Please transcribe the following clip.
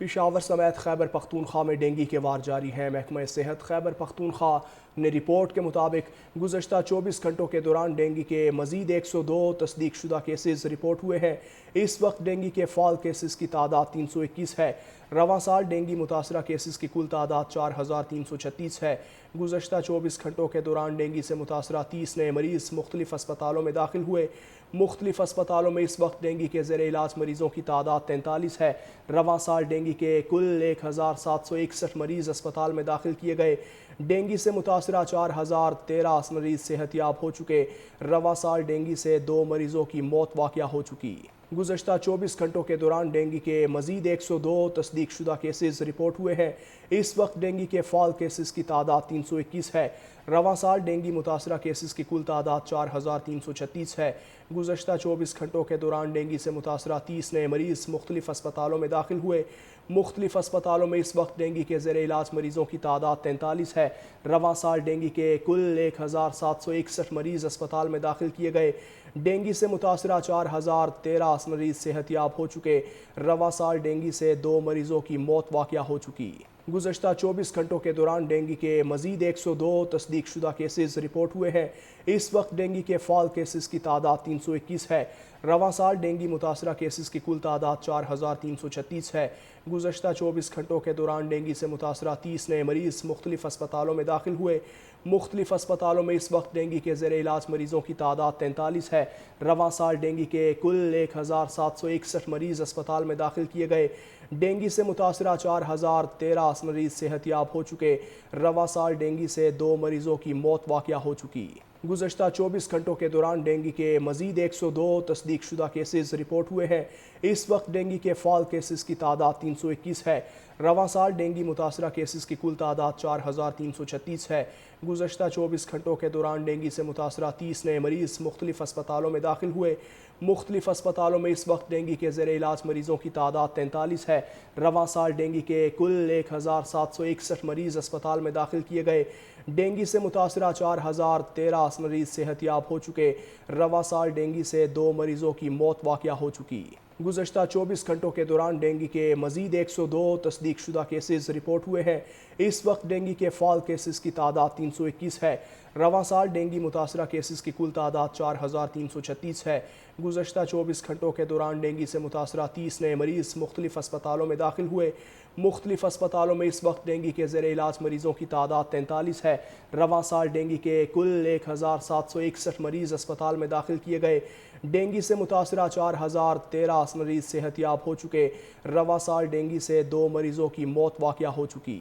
پشاور سمیت خیبر پختونخوا میں ڈینگی کے وار جاری ہیں۔ محکمہ صحت خیبر پختونخوا نے رپورٹ کے مطابق گزشتہ 24 گھنٹوں کے دوران ڈینگی کے مزید 102 تصدیق شدہ کیسز رپورٹ ہوئے ہیں۔ اس وقت ڈینگی کے فعال کیسز کی تعداد 321 ہے۔ رواں سال ڈینگی متاثرہ کیسز کی کل تعداد 4336 ہے۔ گزشتہ 24 گھنٹوں کے دوران ڈینگی سے متاثرہ 30 نئے مریض مختلف اسپتالوں میں داخل ہوئے۔ مختلف اسپتالوں میں اس وقت ڈینگی کے زیر علاج مریضوں کی تعداد 43 ہے۔ رواں سال ڈینگی کے کل 1761 مریض اسپتال میں داخل کیے گئے۔ ڈینگی سے متاثرہ 4013 مریض صحت یاب ہو چکے۔ رواں سال ڈینگی سے 2 مریضوں کی موت واقع ہو چکی۔ گزشتہ 24 گھنٹوں کے دوران ڈینگی کے مزید 102 تصدیق شدہ کیسز رپورٹ ہوئے ہیں۔ اس وقت ڈینگی کے فعال کیسز کی تعداد 321 ہے۔ رواں سال ڈینگی متاثرہ کیسز کی کل تعداد 4336 ہے۔ گزشتہ 24 گھنٹوں کے دوران ڈینگی سے متاثرہ 30 نئے مریض مختلف اسپتالوں میں داخل ہوئے۔ مختلف اسپتالوں میں اس وقت ڈینگی کے زیر علاج مریضوں کی تعداد 43 ہے۔ رواں سال ڈینگی کے کل 1761 مریض اسپتال میں داخل کیے گئے۔ ڈینگی سے متاثرہ 4013 مریض صحت یاب ہو چکے۔ رواں سال ڈینگی سے 2 مریضوں کی موت واقع ہو چکی۔ گزشتہ 24 گھنٹوں کے دوران ڈینگی کے مزید 102 تصدیق شدہ کیسز رپورٹ ہوئے ہیں۔ اس وقت ڈینگی کے فعال کیسز کی تعداد 321 ہے۔ رواں سال ڈینگی متاثرہ کیسز کی کل تعداد 4336 ہے۔ گزشتہ 24 گھنٹوں کے دوران ڈینگی سے متاثرہ 30 نئے مریض مختلف اسپتالوں میں داخل ہوئے۔ مختلف اسپتالوں میں اس وقت ڈینگی کے زیر علاج مریضوں کی تعداد 43 ہے۔ رواں سال ڈینگی کے کل 1761 مریض اسپتال میں داخل کیے گئے۔ ڈینگی سے متاثرہ 4013 مریض صحت یاب ہو چکے۔ رواں سال ڈینگی سے 2 مریضوں کی موت واقع ہو چکی۔ گزشتہ 24 گھنٹوں کے دوران ڈینگی کے مزید 102 تصدیق شدہ کیسز رپورٹ ہوئے ہیں۔ اس وقت ڈینگی کے فعال کیسز کی تعداد 321 ہے۔ رواں سال ڈینگی متاثرہ کیسز کی کل تعداد 4336 ہے۔ گزشتہ 24 گھنٹوں کے دوران ڈینگی سے متاثرہ 30 نئے مریض مختلف اسپتالوں میں داخل ہوئے۔ مختلف اسپتالوں میں اس وقت ڈینگی کے زیر علاج مریضوں کی تعداد 43 ہے۔ رواں سال ڈینگی کے کل 1761 مریض اسپتال میں داخل کیے گئے۔ ڈینگی سے متاثرہ 4013 مریض صحت یاب ہو چکے۔ رواں سال ڈینگی سے 2 مریضوں کی موت واقع ہو چکی۔ گزشتہ 24 گھنٹوں کے دوران ڈینگی کے مزید 102 تصدیق شدہ کیسز رپورٹ ہوئے ہیں۔ اس وقت ڈینگی کے فعال کیسز کی تعداد 321 ہے۔ رواں سال ڈینگی متاثرہ کیسز کی کل تعداد 4336 ہے۔ گزشتہ 24 گھنٹوں کے دوران ڈینگی سے متاثرہ 30 نئے مریض مختلف اسپتالوں میں داخل ہوئے۔ مختلف اسپتالوں میں اس وقت ڈینگی کے زیر علاج مریضوں کی تعداد 43 ہے۔ رواں سال ڈینگی کے کل 1761 مریض اسپتال میں داخل کیے گئے۔ ڈینگی سے متاثرہ 4013 مریض صحت یاب ہو چکے۔ رواں سال ڈینگی سے 2 مریضوں کی موت واقع ہو چکی۔